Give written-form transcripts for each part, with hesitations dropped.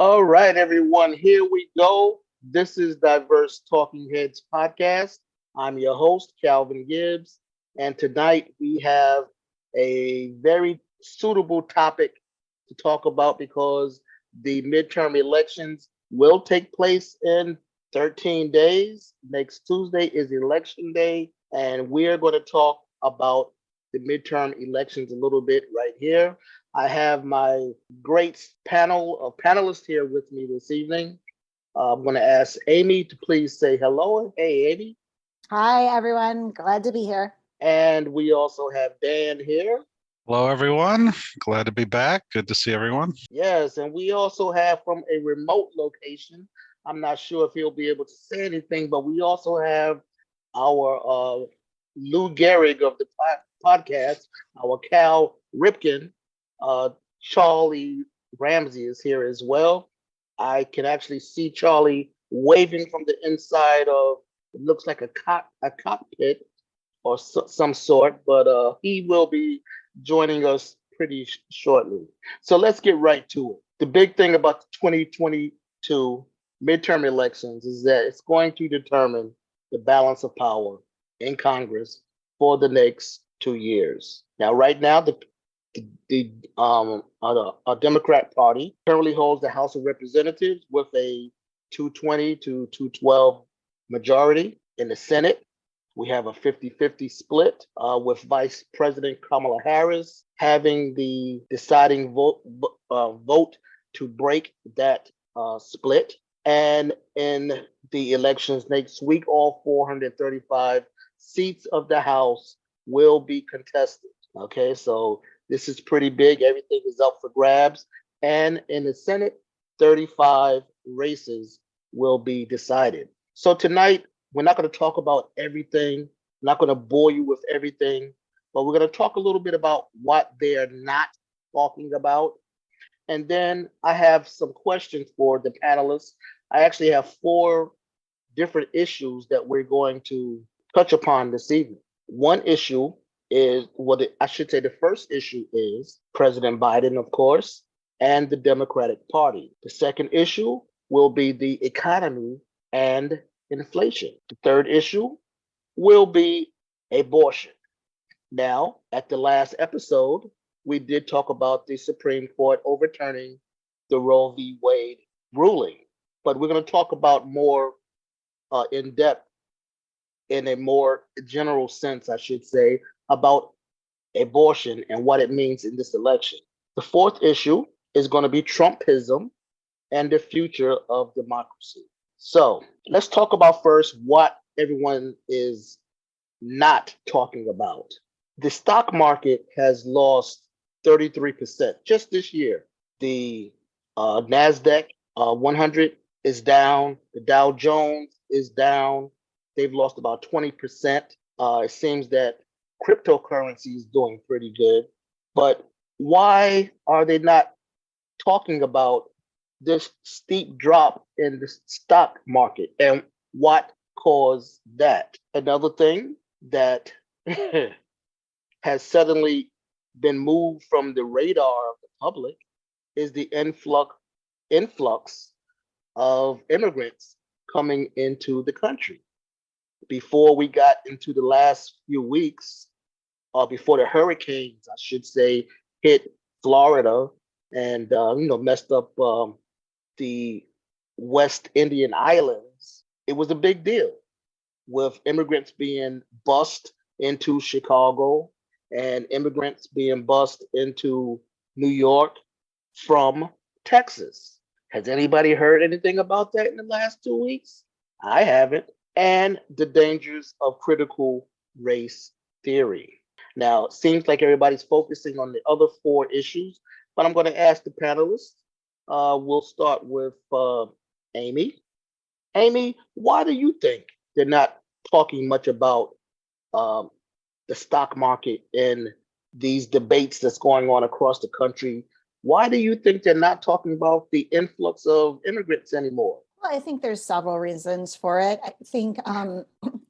All right, everyone, here we go. This is Diverse Talking Heads podcast. I'm your host, Calvin Gibbs, and tonight we have a very suitable topic to talk about because the midterm elections will take place in 13 days. Next Tuesday is election day, and we're going to talk about the midterm elections a little bit right here. I have my great panel of panelists here with me this evening. I'm going to ask Amy to please say hello. Hey, Amy. Hi, everyone. Glad to be here. And we also have Dan here. Hello, everyone. Glad to be back. Good to see everyone. Yes, and we also have from a remote location. I'm not sure if he'll be able to say anything, but we also have our Lou Gehrig of the podcast, our Cal Ripken. Charlie Ramsey is here as well. I can actually see Charlie waving from the inside of it looks like a cockpit or some sort, but he will be joining us pretty shortly. So let's get right to it. The big thing about the 2022 midterm elections is that it's going to determine the balance of power in Congress for the next 2 years. Now, right now, the Democrat Party currently holds the House of Representatives with a 220 to 212 majority. In the Senate, we have a 50-50 split with Vice President Kamala Harris having the deciding vote to break that split. And in the elections next week, all 435 seats of the House will be contested. Okay, so this is pretty big. Everything is up for grabs. And in the Senate, 35 races will be decided. So tonight, we're not going to talk about everything. I'm not going to bore you with everything, but we're going to talk a little bit about what they're not talking about. And then I have some questions for the panelists. I actually have 4 different issues that we're going to touch upon this evening. One issue is I should say the first issue is President Biden, of course, and the Democratic Party. The second issue will be the economy and inflation. The third issue will be abortion. Now, at the last episode, we did talk about the Supreme Court overturning the Roe v. Wade ruling, but we're going to talk about more in depth, in a more general sense, I should say, about abortion and what it means in this election. The fourth issue is going to be Trumpism and the future of democracy. So let's talk about first what everyone is not talking about. The stock market has lost 33% just this year. The NASDAQ 100 is down. The Dow Jones is down. They've lost about 20%. It seems that cryptocurrency is doing pretty good. But why are they not talking about this steep drop in the stock market and what caused that? Another thing that has suddenly been moved from the radar of the public is the influx of immigrants coming into the country. Before we got into the last few weeks, or before the hurricanes, I should say, hit Florida and messed up the West Indian Islands, it was a big deal with immigrants being bussed into Chicago and immigrants being bussed into New York from Texas. Has anybody heard anything about that in the last 2 weeks? I haven't. And the dangers of critical race theory. Now, it seems like everybody's focusing on the other 4 issues, but I'm going to ask the panelists. We'll start with Amy. Amy, why do you think they're not talking much about the stock market in these debates that's going on across the country? Why do you think they're not talking about the influx of immigrants anymore? Well, I think there's several reasons for it. I think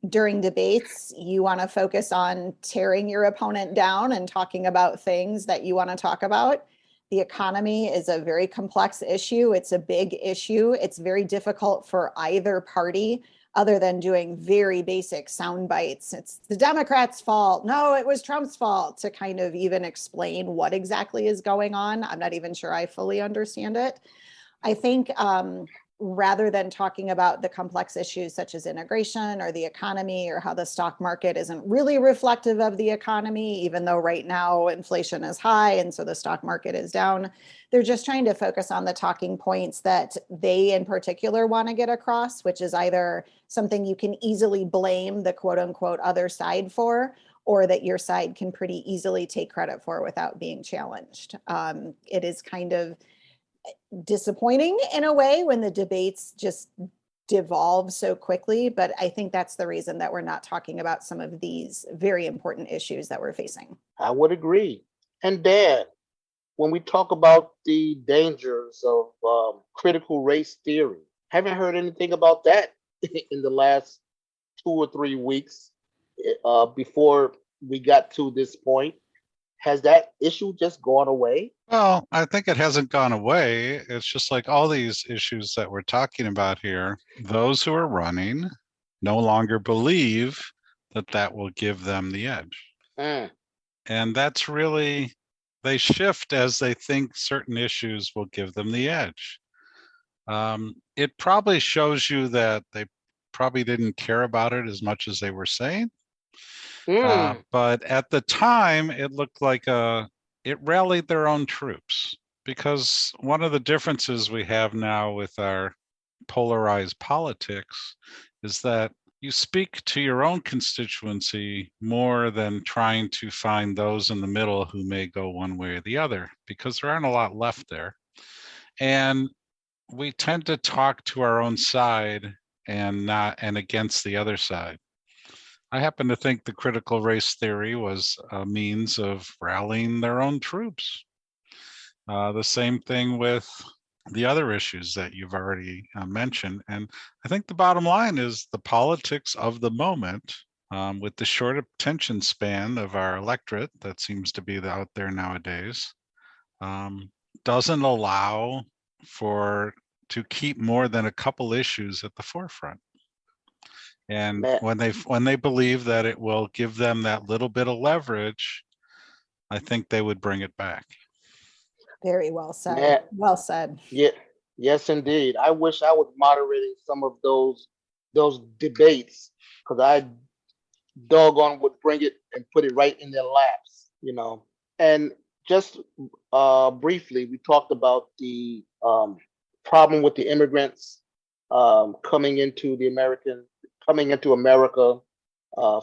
during debates, you want to focus on tearing your opponent down and talking about things that you want to talk about. The economy is a very complex issue. It's a big issue. It's very difficult for either party, other than doing very basic sound bites. It's the Democrats' fault. No, it was Trump's fault, to kind of even explain what exactly is going on. I'm not even sure I fully understand it. I think rather than talking about the complex issues such as immigration or the economy or how the stock market isn't really reflective of the economy, even though right now inflation is high and so the stock market is down, they're just trying to focus on the talking points that they in particular want to get across, which is either something you can easily blame the quote unquote other side for, or that your side can pretty easily take credit for without being challenged. It is kind of disappointing in a way when the debates just devolve so quickly, but I think that's the reason that we're not talking about some of these very important issues that we're facing. I would agree. And Dan, when we talk about the dangers of critical race theory, haven't heard anything about that in the last 2 or 3 weeks before we got to this point. Has that issue just gone away? Well, I think it hasn't gone away. It's just like all these issues that we're talking about here, those who are running no longer believe that that will give them the edge. Mm. And that's really, they shift as they think certain issues will give them the edge. It probably shows you that they probably didn't care about it as much as they were saying. But at the time, it looked like it rallied their own troops, because one of the differences we have now with our polarized politics is that you speak to your own constituency more than trying to find those in the middle who may go one way or the other, because there aren't a lot left there. And we tend to talk to our own side and not and against the other side. I happen to think the critical race theory was a means of rallying their own troops. The same thing with the other issues that you've already mentioned. And I think the bottom line is the politics of the moment, with the short attention span of our electorate that seems to be out there nowadays, doesn't allow to keep more than a couple issues at the forefront. And Matt, when they believe that it will give them that little bit of leverage, I think they would bring it back. Very well said. Matt, Well said. yeah, yes, indeed. I wish I was moderating some of those debates, because I doggone would bring it and put it right in their laps, you know. And just briefly, we talked about the problem with the immigrants coming into America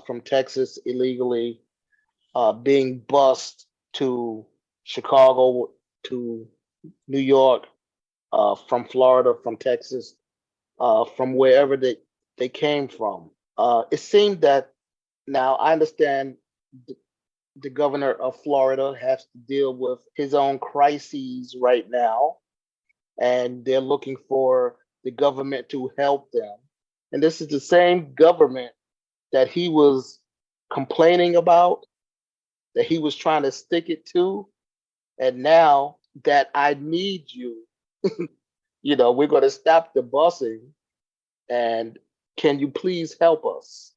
from Texas illegally, being bused to Chicago, to New York, from Florida, from Texas, from wherever they came from. It seemed that now I understand the governor of Florida has to deal with his own crises right now, and they're looking for the government to help them. And this is the same government that he was complaining about, that he was trying to stick it to. And now that I need you, we're going to stop the busing, and can you please help us?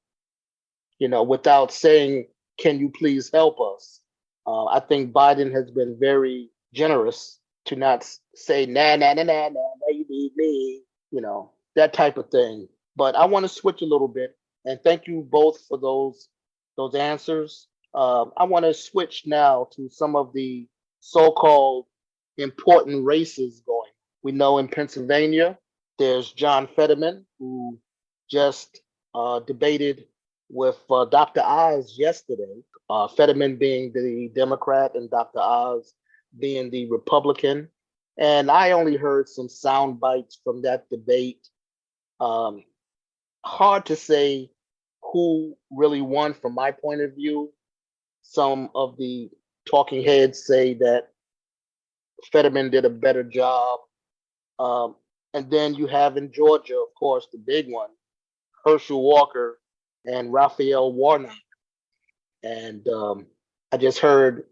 Without saying, can you please help us? I think Biden has been very generous to not say, nah, nah, nah, nah, nah, you need me, that type of thing. But I want to switch a little bit, and thank you both for those answers. I want to switch now to some of the so-called important races going. We know in Pennsylvania, there's John Fetterman, who just debated with Dr. Oz yesterday, Fetterman being the Democrat and Dr. Oz being the Republican. And I only heard some sound bites from that debate. Hard to say who really won from my point of view. Some of the talking heads say that Fetterman did a better job. And then you have in Georgia, of course, the big one, Herschel Walker and Raphael Warnock. And I just heard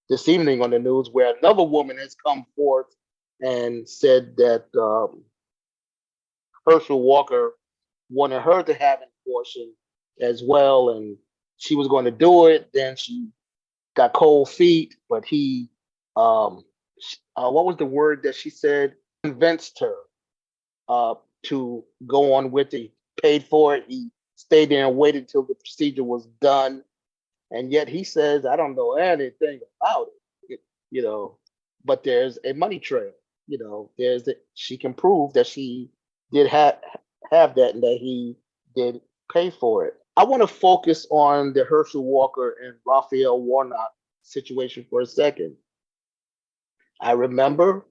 this evening on the news where another woman has come forth and said that Herschel Walker wanted her to have an abortion as well, and she was going to do it. Then she got cold feet, but he, what was the word that she said? Convinced her to go on with it. He paid for it. He stayed there and waited till the procedure was done. And yet he says, I don't know anything about it, you know, but there's a money trail, you know, she can prove that she did have that and that he did pay for it. I want to focus on the Herschel Walker and Raphael Warnock situation for a second. I remember a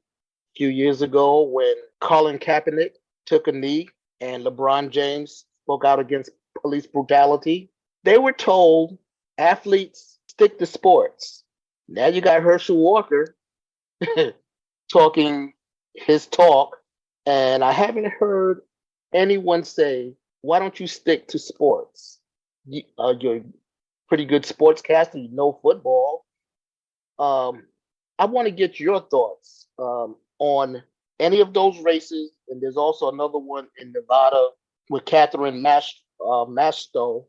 few years ago when Colin Kaepernick took a knee and LeBron James spoke out against police brutality. They were told, athletes, stick to sports. Now you got Herschel Walker talking his talk, and I haven't heard anyone say, why don't you stick to sports? You're a pretty good sportscaster, you know football. I want to get your thoughts on any of those races, and there's also another one in Nevada with Catherine Masto,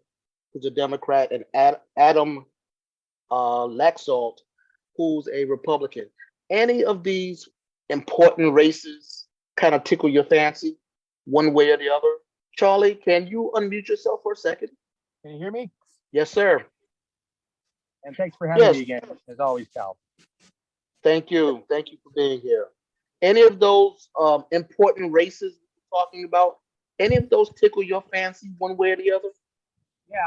who's a Democrat, and Adam Laxalt, who's a Republican. Any of these important races kind of tickle your fancy one way or the other? Charlie, can you unmute yourself for a second? Can you hear me? Yes, sir. And thanks for having Yes. me again, as always, Cal. Thank you. Thank you for being here. Any of those important races we're talking about, any of those tickle your fancy one way or the other? Yeah,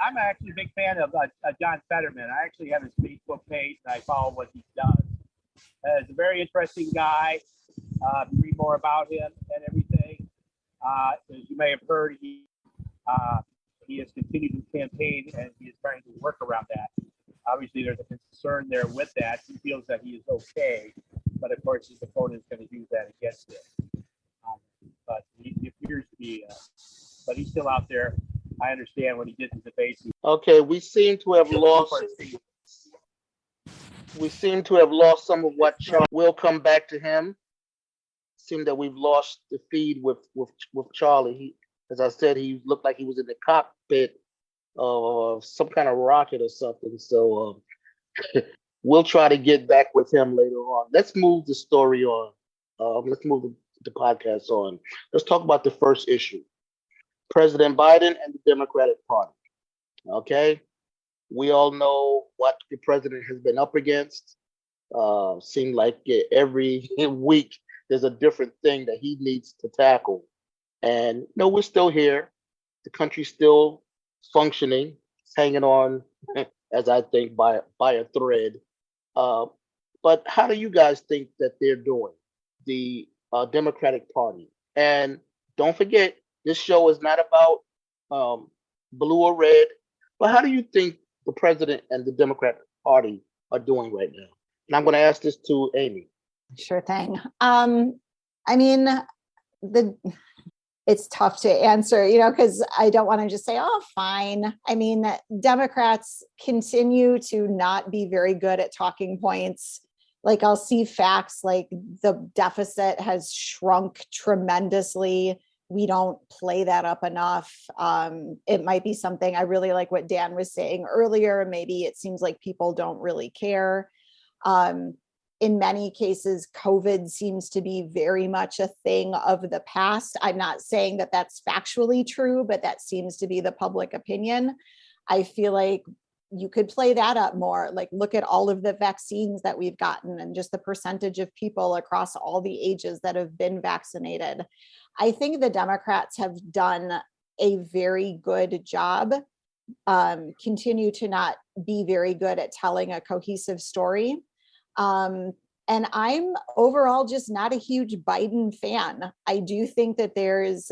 I'm actually a big fan of John Fetterman. I actually have his Facebook page and I follow what he does. He's a very interesting guy. Read more about him and everything. As you may have heard, he has continued his campaign and he is trying to work around that. Obviously, there's a concern there with that. He feels that he is okay, but of course, his opponent is going to use that against him. But he appears to be, but he's still out there. I understand when he did the debate. Okay, we seem to have lost. We seem to have lost some of what Charlie. We'll come back to him. Seem that we've lost the feed with Charlie. He, as I said, he looked like he was in the cockpit of some kind of rocket or something. So we'll try to get back with him later on. Let's move the story on. Let's move the podcast on. Let's talk about the first issue. President Biden and the Democratic Party. Okay. We all know what the president has been up against. Seems like every week there's a different thing that he needs to tackle. And no, we're still here. The country's still functioning, it's hanging on, as I think, by a thread. But how do you guys think that they're doing, the Democratic Party? And don't forget, this show is not about blue or red, but how do you think the president and the Democratic Party are doing right now? And I'm going to ask this to Amy. Sure thing. I mean, it's tough to answer, because I don't want to just say, oh, fine. I mean, Democrats continue to not be very good at talking points. Like, I'll see facts like the deficit has shrunk tremendously. We don't play that up enough. It might be something, I really like what Dan was saying earlier. Maybe it seems like people don't really care. In many cases, COVID seems to be very much a thing of the past. I'm not saying that that's factually true, but that seems to be the public opinion. I feel like you could play that up more. Like, look at all of the vaccines that we've gotten and just the percentage of people across all the ages that have been vaccinated. I think the Democrats have done a very good job, continue to not be very good at telling a cohesive story. And I'm overall just not a huge Biden fan. I do think that there's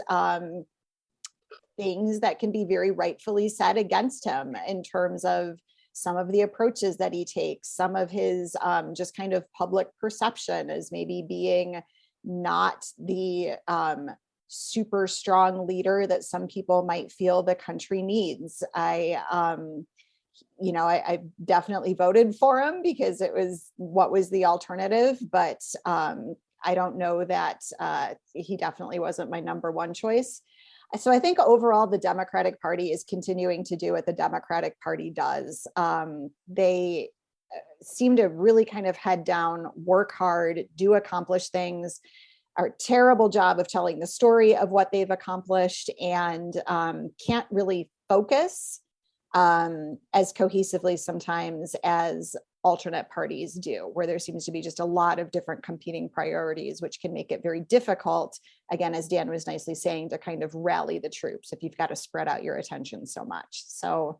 things that can be very rightfully said against him in terms of some of the approaches that he takes, some of his just kind of public perception as maybe being not the super strong leader that some people might feel the country needs. I definitely voted for him because it was what was the alternative, but I don't know that he definitely wasn't my number one choice. So I think overall the Democratic Party is continuing to do what the Democratic Party does. They seem to really kind of head down, work hard, do accomplish things, are a terrible job of telling the story of what they've accomplished, and can't really focus as cohesively sometimes as alternate parties do, where there seems to be just a lot of different competing priorities, which can make it very difficult, again, as Dan was nicely saying, to kind of rally the troops if you've got to spread out your attention so much. So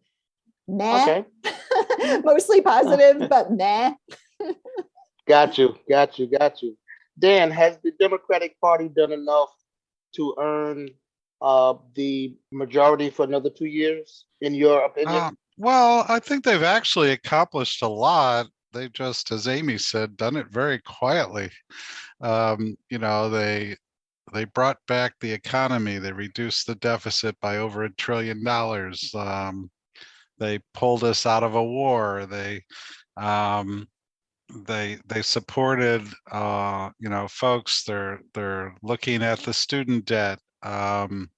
meh, Okay. mostly positive, but meh. Got you. Dan, has the Democratic Party done enough to earn the majority for another 2 years, in your opinion? Well, I think they've actually accomplished a lot. They just, as Amy said, done it very quietly. They brought back the economy. They reduced the deficit by over $1 trillion. They pulled us out of a war. They supported folks. They're looking at the student debt, the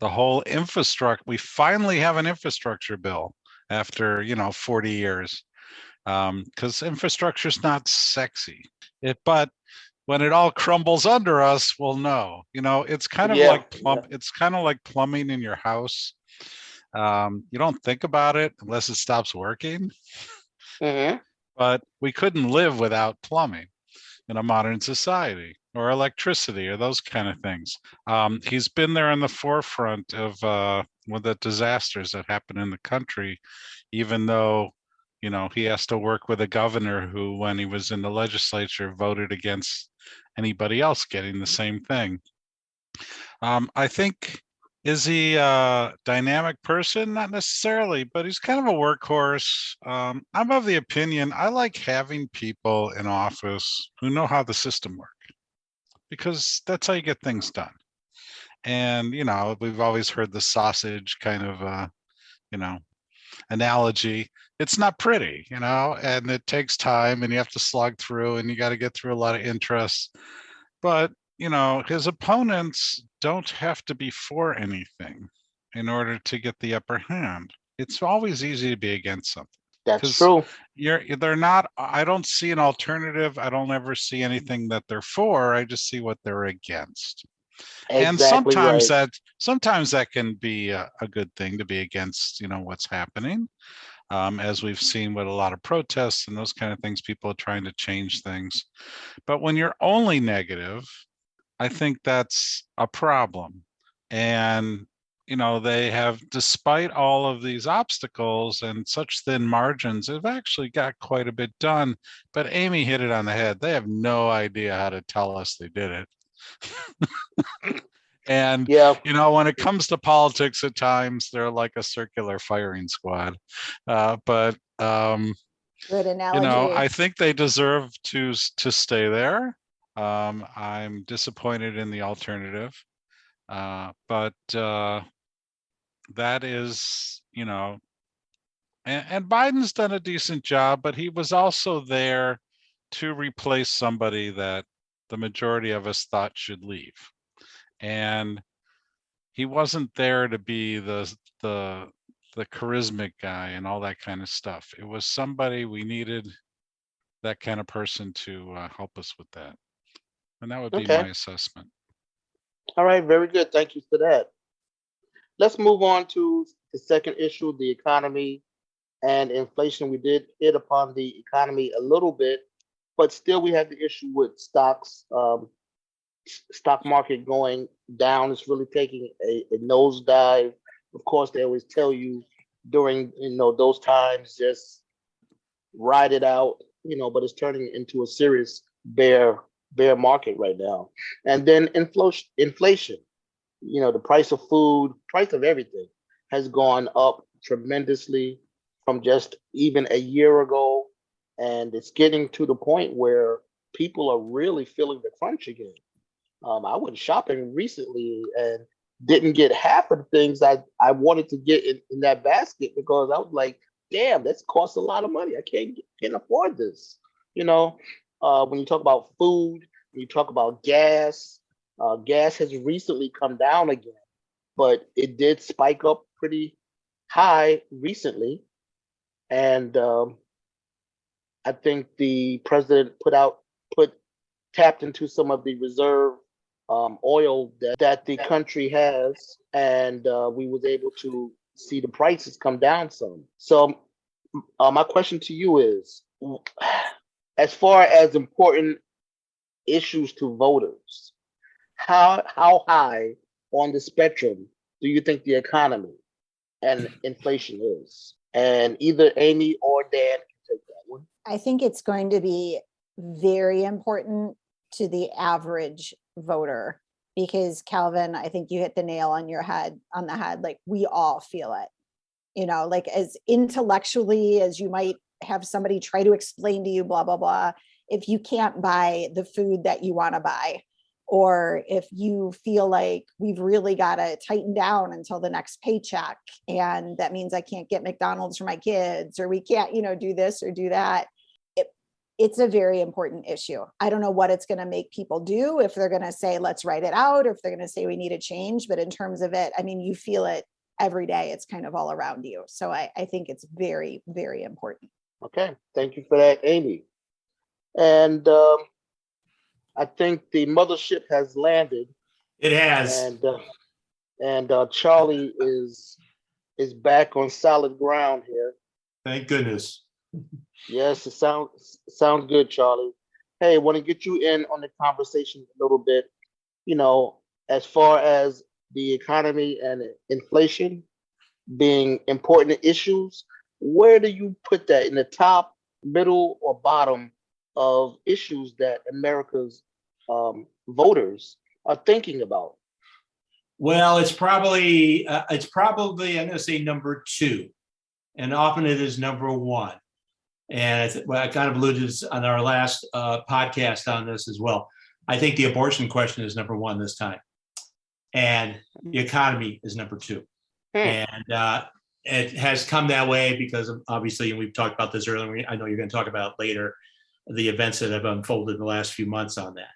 whole infrastructure. We finally have an infrastructure bill after 40 years, because infrastructure is not sexy. But when it all crumbles under us, we'll know. It's kind of like it's kind of like plumbing in your house. You don't think about it unless it stops working. Mm-hmm. But we couldn't live without plumbing in a modern society, or electricity, or those kind of things. He's been there in the forefront of with the disasters that happen in the country, even though he has to work with a governor who, when he was in the legislature, voted against anybody else getting the same thing. I think, is he a dynamic person? Not necessarily, but he's kind of a workhorse. I'm of the opinion, I like having people in office who know how the system works, because that's how you get things done. And, we've always heard the sausage kind of, analogy. It's not pretty, and it takes time, and you have to slog through, and you got to get through a lot of interests. But his opponents don't have to be for anything in order to get the upper hand. It's always easy to be against something. That's true. They're not. I don't see an alternative. I don't ever see anything that they're for. I just see what they're against. And sometimes that can be a good thing, to be against what's happening, as we've seen with a lot of protests and those kind of things. People are trying to change things. But when you're only negative, I think that's a problem. And they have, despite all of these obstacles and such thin margins, they've actually got quite a bit done. But Amy hit it on the head. They have no idea how to tell us they did it. And when it comes to politics, at times they're like a circular firing squad. But good analogy. I think they deserve to stay there. I'm disappointed in the alternative, but that is, and Biden's done a decent job, but he was also there to replace somebody that the majority of us thought should leave. And he wasn't there to be the charismatic guy and all that kind of stuff. It was somebody we needed, that kind of person to help us with that. And that would be my assessment. All right, very good. Thank you for that. Let's move on to the second issue, the economy and inflation. We did hit upon the economy a little bit, but still we have the issue with stocks. Stock market going down. It's really taking a nosedive. Of course, they always tell you during those times, just ride it out, but it's turning into a serious bear market right now. And then inflation, the price of food, price of everything has gone up tremendously from just even a year ago. And it's getting to the point where people are really feeling the crunch again. I went shopping recently and didn't get half of the things I wanted to get in that basket, because I was like, damn, this costs a lot of money. I can't afford this. You know, when you talk about food, when you talk about gas, gas has recently come down again, but it did spike up pretty high recently. And I think the president put tapped into some of the reserve oil that the country has, and we was able to see the prices come down some. So my question to you is, as far as important issues to voters, how high on the spectrum do you think the economy and inflation is? And either Amy or Dan can take that one. I think it's going to be very important to the average voter because Calvin, I think you hit the nail on the head. Like we all feel it, like as intellectually as you might have somebody try to explain to you, blah, blah, blah. If you can't buy the food that you want to buy, or if you feel like we've really got to tighten down until the next paycheck, and that means I can't get McDonald's for my kids, or we can't, do this or do that. It's a very important issue. I don't know what it's going to make people do, if they're going to say, let's write it out, or if they're going to say we need a change. But in terms of it, I mean, you feel it every day. It's kind of all around you. So I think it's very, very important. Okay, thank you for that, Amy. And I think the mothership has landed. It has. And Charlie is back on solid ground here. Thank goodness. Yes, it sounds good, Charlie. Hey, want to get you in on the conversation a little bit. As far as the economy and inflation being important issues, where do you put that, in the top, middle, or bottom of issues that America's voters are thinking about? Well, it's probably I'm going to say number 2, and often it is number 1. And I kind of alluded to on our last podcast on this as well. I think the abortion question is number 1 this time, and the economy is number 2. And it has come that way because obviously, and we've talked about this earlier. I know you're going to talk about later the events that have unfolded in the last few months on that.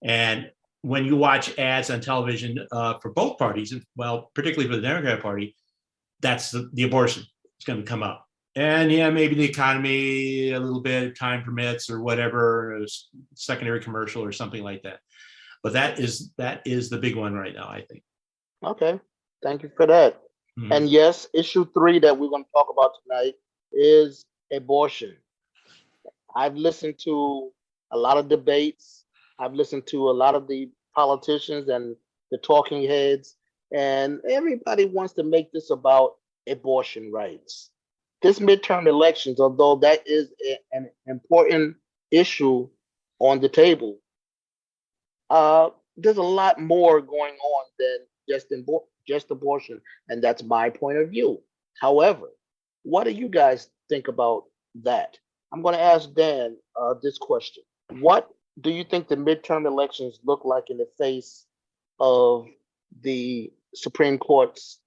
And when you watch ads on television for both parties, well, particularly for the Democratic Party, that's the abortion. It's going to come up. And yeah, maybe the economy a little bit, time permits or whatever, a secondary commercial or something like that. But that is the big one right now, I think. Okay, thank you for that. Mm-hmm. And yes, issue 3 that we're going to talk about tonight is abortion. I've listened to a lot of debates. I've listened to a lot of the politicians and the talking heads, and everybody wants to make this about abortion rights. This midterm elections, although that is an important issue on the table, there's a lot more going on than just abortion, and that's my point of view. However, what do you guys think about that? I'm going to ask Dan this question. What do you think the midterm elections look like in the face of the Supreme Court's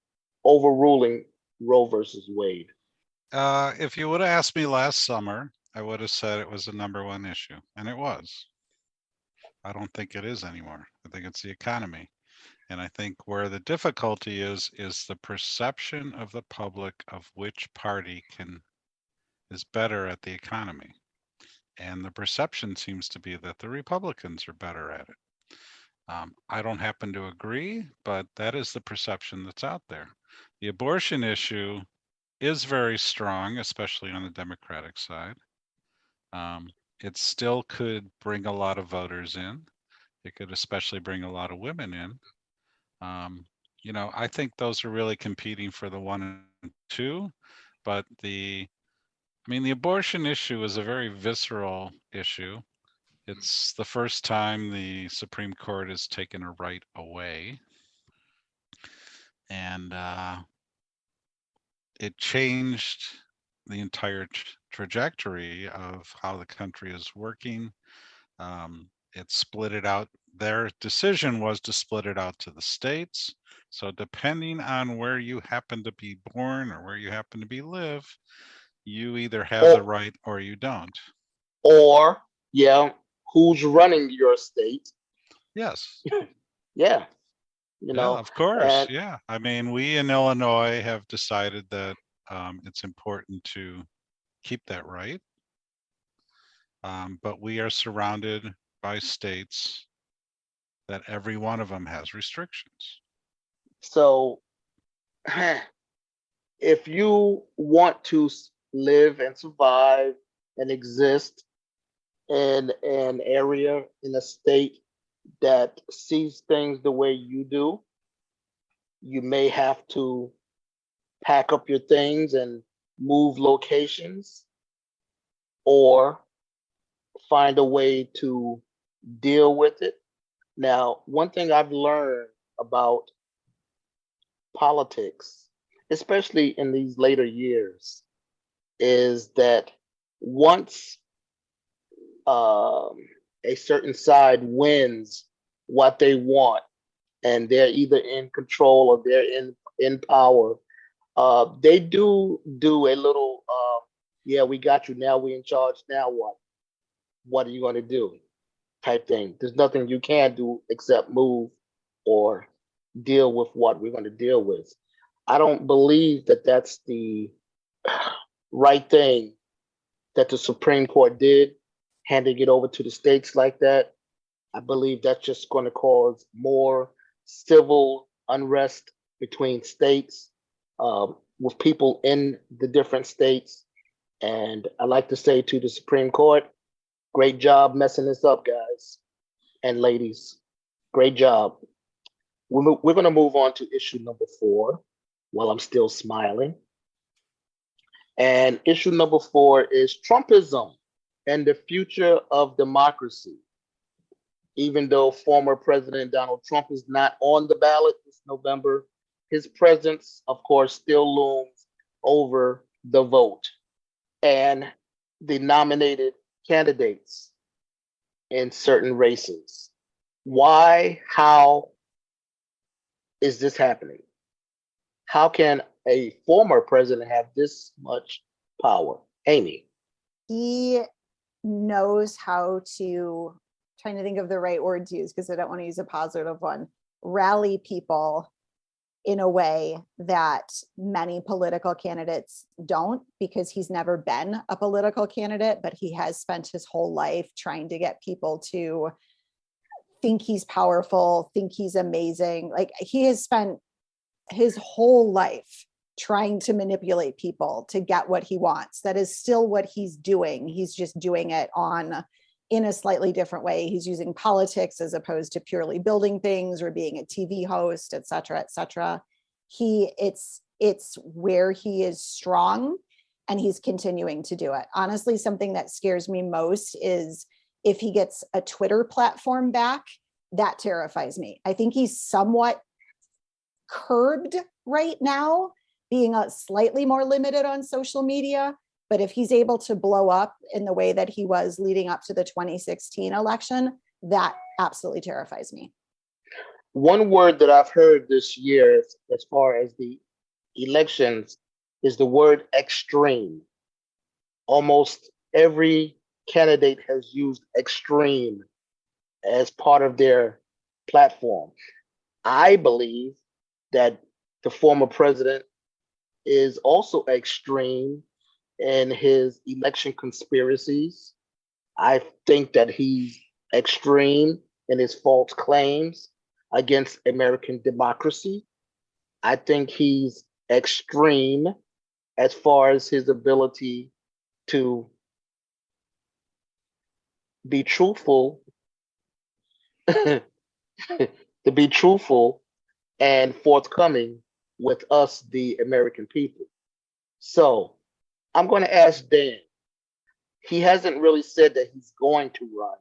overruling Roe versus Wade? If you would have asked me last summer, I would have said it was the number 1 issue, and it was. I don't think it is anymore. I think it's the economy. And I think where the difficulty is the perception of the public of which party is better at the economy. And the perception seems to be that the Republicans are better at it. I don't happen to agree, but that is the perception that's out there. The abortion issue is very strong, especially on the Democratic side. It still could bring a lot of voters in. It could especially bring a lot of women in. I think those are really competing for the 1 and 2, but the abortion issue is a very visceral issue. It's the first time the Supreme Court has taken a right away. And it changed the entire trajectory of how the country is working. It split it out. Their decision was to split it out to the states. So depending on where you happen to be born or where you happen to be live, you either have the Or, right or you don't. or yeah, who's running your state? Yes. Yeah, Yeah, of course. and Yeah. I mean, we in Illinois have decided that it's important to keep that right. But we are surrounded by states that every one of them has restrictions. so if you want to live and survive and exist in an area in a state that sees things the way you do, you may have to pack up your things and move locations or find a way to deal with it. Now, one thing I've learned about politics, especially in these later years, is that once um, a certain side wins what they want, and they're either in control or they're in power, they do a little, yeah, we got you. Now we in charge. Now what? What are you going to do? Type thing. There's nothing you can do except move or deal with what we're going to deal with. I don't believe that that's the right thing that the Supreme Court did, handing it over to the states like that. I believe that's just going to cause more civil unrest between states, with people in the different states. And I like to say to the Supreme Court, great job messing this up, guys and ladies. Great job. We're going to move on to issue number 4 while I'm still smiling. And issue number 4 is Trumpism and the future of democracy. Even though former President Donald Trump is not on the ballot this November, his presence, of course, still looms over the vote and the nominated candidates in certain races. Why? How is this happening? How can a former president have this much power? Amy. He knows how to, trying to think of the right word to use because I don't want to use a positive one, rally people in a way that many political candidates don't, because he's never been a political candidate, but he has spent his whole life trying to get people to think he's powerful, think he's amazing. Like, he has spent his whole life trying to manipulate people to get what he wants. That is still what he's doing. He's just doing it in a slightly different way. He's using politics as opposed to purely building things or being a TV host, et cetera, et cetera. It's where he is strong, and he's continuing to do it. Honestly, something that scares me most is if he gets a Twitter platform back. That terrifies me. I think he's somewhat curbed right now, being slightly more limited on social media. But if he's able to blow up in the way that he was leading up to the 2016 election, that absolutely terrifies me. One word that I've heard this year as far as the elections is the word extreme. Almost every candidate has used extreme as part of their platform. I believe that the former president is also extreme in his election conspiracies. I think that he's extreme in his false claims against American democracy. I think he's extreme as far as his ability to be truthful, to be truthful and forthcoming with us, the American people. So I'm going to ask Dan. He hasn't really said that he's going to run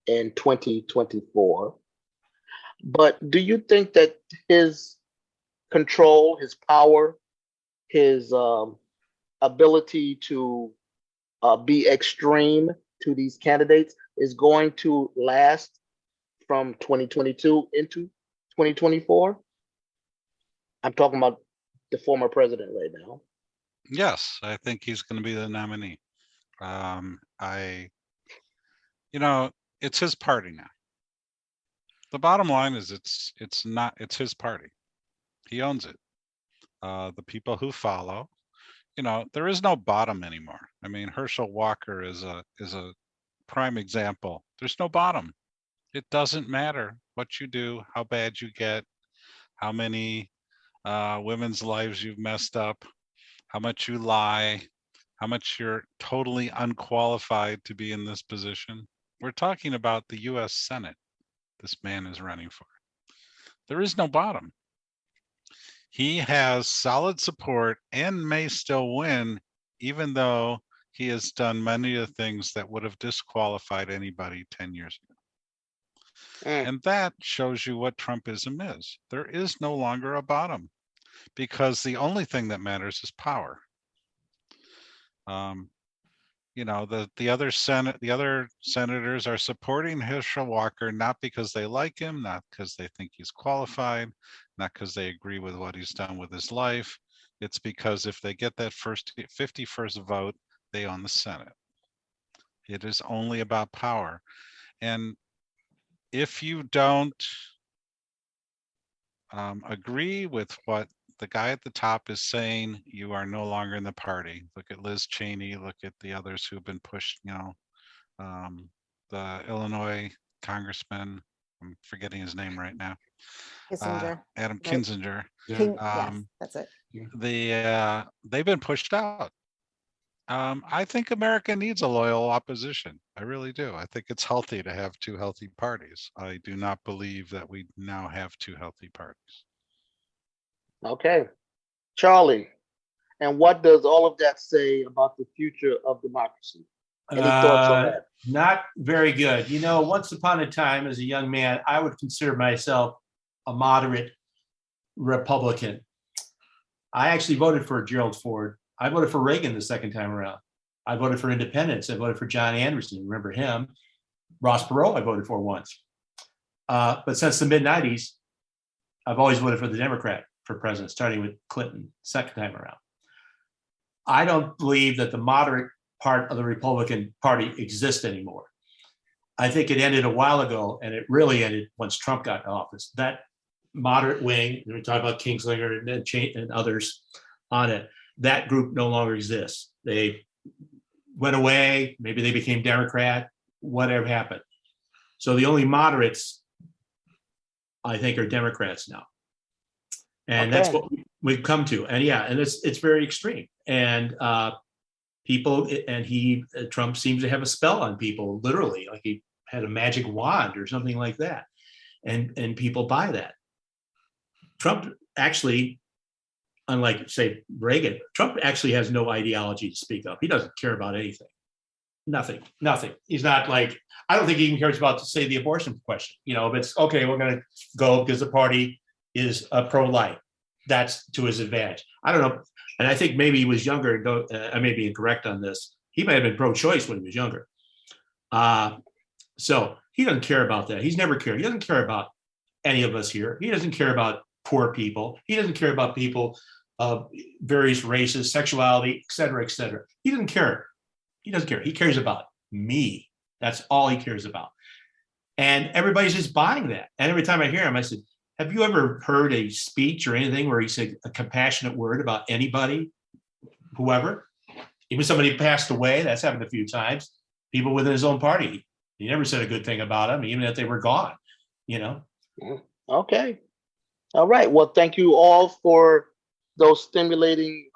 in 2024. But do you think that his control, his power, his ability to be extreme to these candidates, is going to last from 2022 into 2024? I'm talking about the former president right now. Yes, I think he's going to be the nominee. It's his party now. The bottom line is it's his party. He owns it. The people who follow, there is no bottom anymore. I mean, Herschel Walker is a prime example. There's no bottom. It doesn't matter what you do, how bad you get, how many women's lives you've messed up, how much you lie, how much you're totally unqualified to be in this position. We're talking about the US Senate this man is running for. There is no bottom. He has solid support and may still win, even though he has done many of the things that would have disqualified anybody 10 years ago. And that shows you what Trumpism is. There is no longer a bottom because the only thing that matters is power. The other senators are supporting Herschel Walker not because they like him, not because they think he's qualified, not because they agree with what he's done with his life. It's because if they get that 51st vote, they own the Senate. It is only about power. And if you don't agree with what the guy at the top is saying, you are no longer in the party. Look at Liz Cheney, look at the others who've been pushed, the Illinois congressman, I'm forgetting his name right now. Kissinger. Adam Right. Kinzinger. Yes, that's it. They've been pushed out. I think America needs a loyal opposition. I really do. I think it's healthy to have two healthy parties. I do not believe that we now have two healthy parties. Okay. Charlie, and what does all of that say about the future of democracy? Any thoughts on that? Not very good. Once upon a time, as a young man, I would consider myself a moderate Republican. I actually voted for Gerald Ford. I voted for Reagan the second time around. I voted for independence. I voted for John Anderson. Remember him? Ross Perot I voted for once. But since the mid-90s, I've always voted for the Democrat for president, starting with Clinton second time around. I don't believe that the moderate part of the Republican Party exists anymore. I think it ended a while ago, and it really ended once Trump got in office. That moderate wing, we talk about Kingslinger and others on it, that group no longer exists. They went away, maybe they became Democrat, whatever happened. So the only moderates, I think, are Democrats now. And that's what we've come to. And and it's very extreme. And Trump seems to have a spell on people, literally, like he had a magic wand or something like that. And people buy that. Trump actually, unlike, say, Reagan, Trump actually has no ideology to speak of. He doesn't care about anything. Nothing. He's not like, I don't think he even cares about, say, the abortion question. If it's okay, we're going to go because the party is pro-life. That's to his advantage. I don't know. And I think maybe he was younger. I may be incorrect on this. He may have been pro-choice when he was younger. So he doesn't care about that. He's never cared. He doesn't care about any of us here. He doesn't care about poor people. He doesn't care about people of various races, sexuality, et cetera, et cetera. He doesn't care. He doesn't care. He cares about me. That's all he cares about. And everybody's just buying that. And every time I hear him, I said, have you ever heard a speech or anything where he said a compassionate word about anybody, whoever? Even somebody who passed away, that's happened a few times. People within his own party, he never said a good thing about them, even if they were gone, Okay. All right. Well, thank you all for those stimulating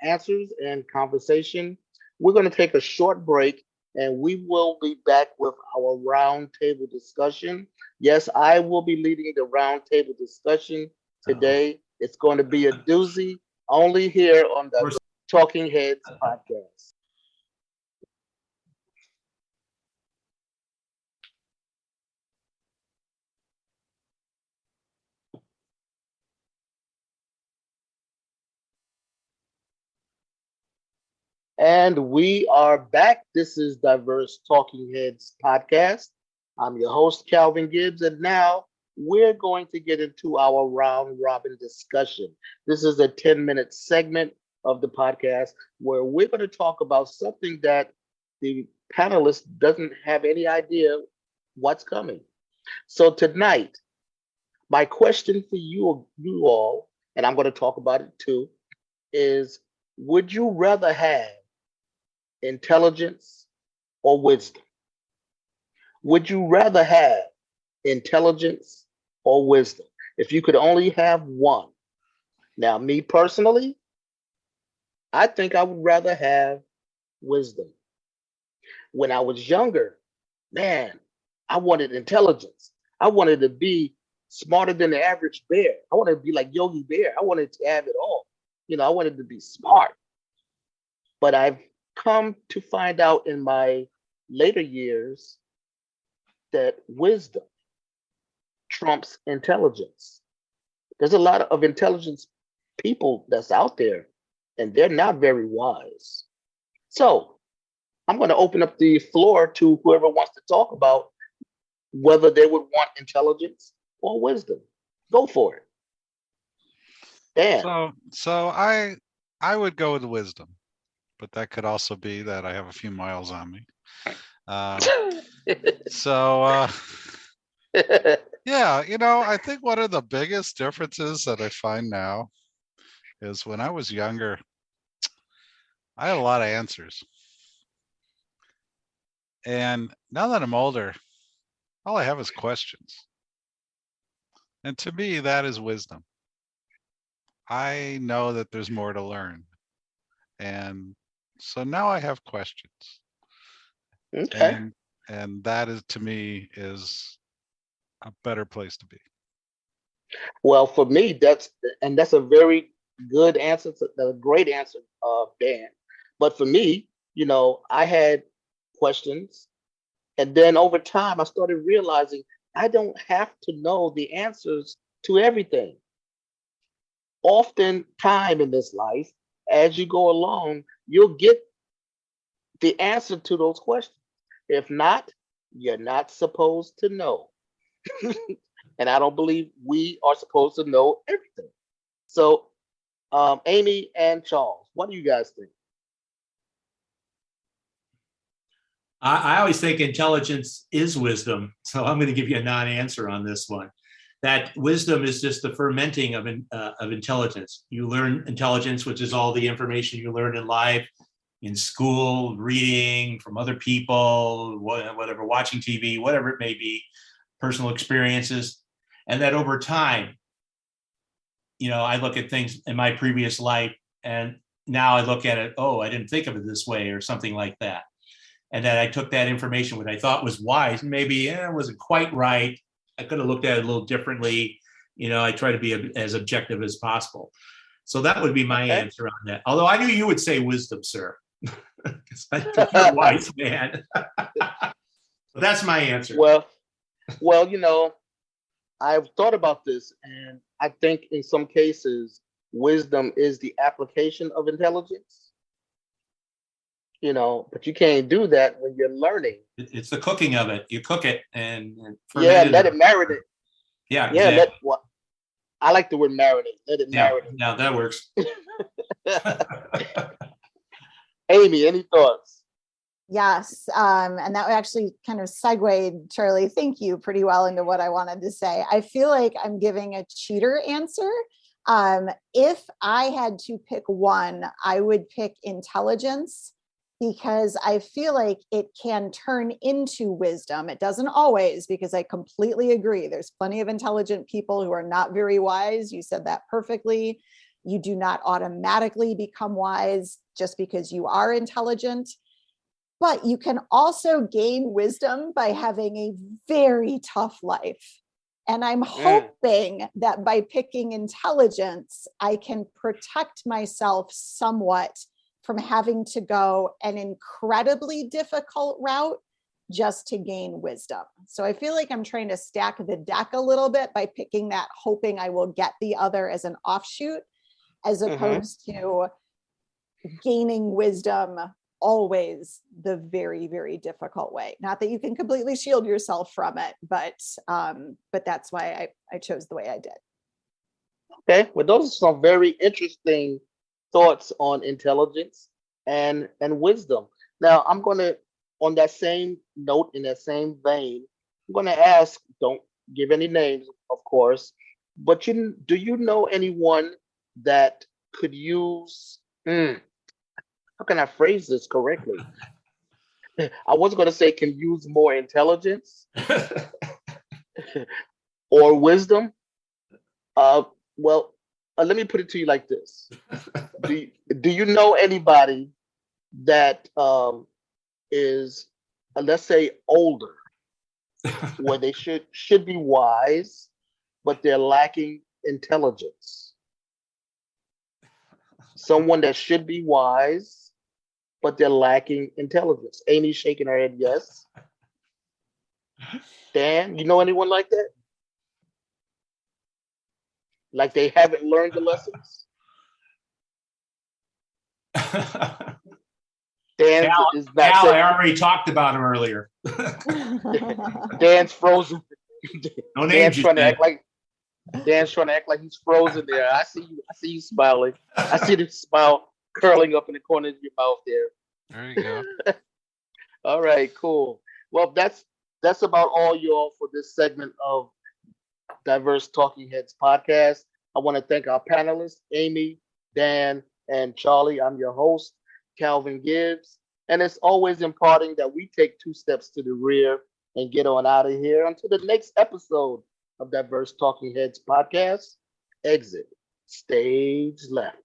answers and conversation. We're going to take a short break, and we will be back with our roundtable discussion. Yes, I will be leading the roundtable discussion today. It's going to be a doozy, only here on the Talking Heads podcast. And we are back. This is Diverse Talking Heads podcast. I'm your host, Calvin Gibbs, and now we're going to get into our round robin discussion. This is a 10-minute segment of the podcast where we're going to talk about something that the panelist doesn't have any idea what's coming. So tonight, my question for you all, and I'm going to talk about it too, is would you rather have intelligence or wisdom? Would you rather have intelligence or wisdom? If you could only have one. Now, me personally, I think I would rather have wisdom. When I was younger, man, I wanted intelligence. I wanted to be smarter than the average bear. I wanted to be like Yogi Bear. I wanted to have it all. I wanted to be smart. But I've come to find out in my later years that wisdom trumps intelligence. There's a lot of intelligent people that's out there, and they're not very wise. So I'm going to open up the floor to whoever wants to talk about whether they would want intelligence or wisdom. Go for it. Dan. So I would go with wisdom, but that could also be that I have a few miles on me. Yeah, I think one of the biggest differences that I find now is when I was younger, I had a lot of answers. And now that I'm older, all I have is questions. And to me, that is wisdom. I know that there's more to learn. And so now I have questions. Okay. And that is, to me, is a better place to be. Well, for me, that's a very good answer, a great answer, Dan. But for me, I had questions, and then over time, I started realizing I don't have to know the answers to everything. Often, time in this life, as you go along, you'll get the answer to those questions. If not, you're not supposed to know. And I don't believe we are supposed to know everything. So, Amy and Charles, what do you guys think? I always think intelligence is wisdom. So I'm going to give you a non-answer on this one. That wisdom is just the fermenting of intelligence. You learn intelligence, which is all the information you learn in life, in school, reading from other people, whatever, watching TV, whatever it may be, personal experiences. And that over time, I look at things in my previous life and now I look at it, oh, I didn't think of it this way or something like that. And then I took that information, what I thought was wise, maybe it wasn't quite right. I could have looked at it a little differently. I try to be as objective as possible. So that would be my answer on that. Although I knew you would say wisdom, sir. Because I think you're a wise man. That's my answer. Well, I've thought about this, and I think in some cases, wisdom is the application of intelligence. But you can't do that when you're learning. It's the cooking of it. You cook it and let it marinate. Yeah, exactly. I like the word marinate. Let it marinate. Yeah, that works. Amy, any thoughts? Yes, and that would actually kind of segued, Charlie, thank you, pretty well into what I wanted to say. I feel like I'm giving a cheater answer. If I had to pick one, I would pick intelligence, because I feel like it can turn into wisdom. It doesn't always, because I completely agree. There's plenty of intelligent people who are not very wise. You said that perfectly. You do not automatically become wise just because you are intelligent. But you can also gain wisdom by having a very tough life. And I'm hoping that by picking intelligence, I can protect myself somewhat from having to go an incredibly difficult route just to gain wisdom. So I feel like I'm trying to stack the deck a little bit by picking that, hoping I will get the other as an offshoot, as opposed to gaining wisdom always the very, very difficult way. Not that you can completely shield yourself from it, but that's why I chose the way I did. Okay, well, those are some very interesting thoughts on intelligence and wisdom. Now, I'm going to, on that same note, in that same vein, I'm going to ask, don't give any names, of course, but do you know anyone that could use, how can I phrase this correctly? I was going to say can use more intelligence or wisdom. Well, let me put it to you like this. Do you know anybody that is, let's say, older, where they should be wise, but they're lacking intelligence? Someone that should be wise, but they're lacking intelligence. Amy's shaking her head yes. Dan, you know anyone like that? Like they haven't learned the lessons? Dan is not Al, saying. I already talked about him earlier. Dan's frozen. No names. Dan's trying to act like he's frozen there. I see you smiling. I see the smile curling up in the corner of your mouth there. There you go. All right, cool. Well, that's about all, y'all, for this segment of Diverse Talking Heads podcast. I want to thank our panelists, Amy, Dan, and Charlie. I'm your host, Calvin Gibbs. And it's always important that we take 2 steps to the rear and get on out of here until the next episode of Diverse Talking Heads podcast. Exit stage left.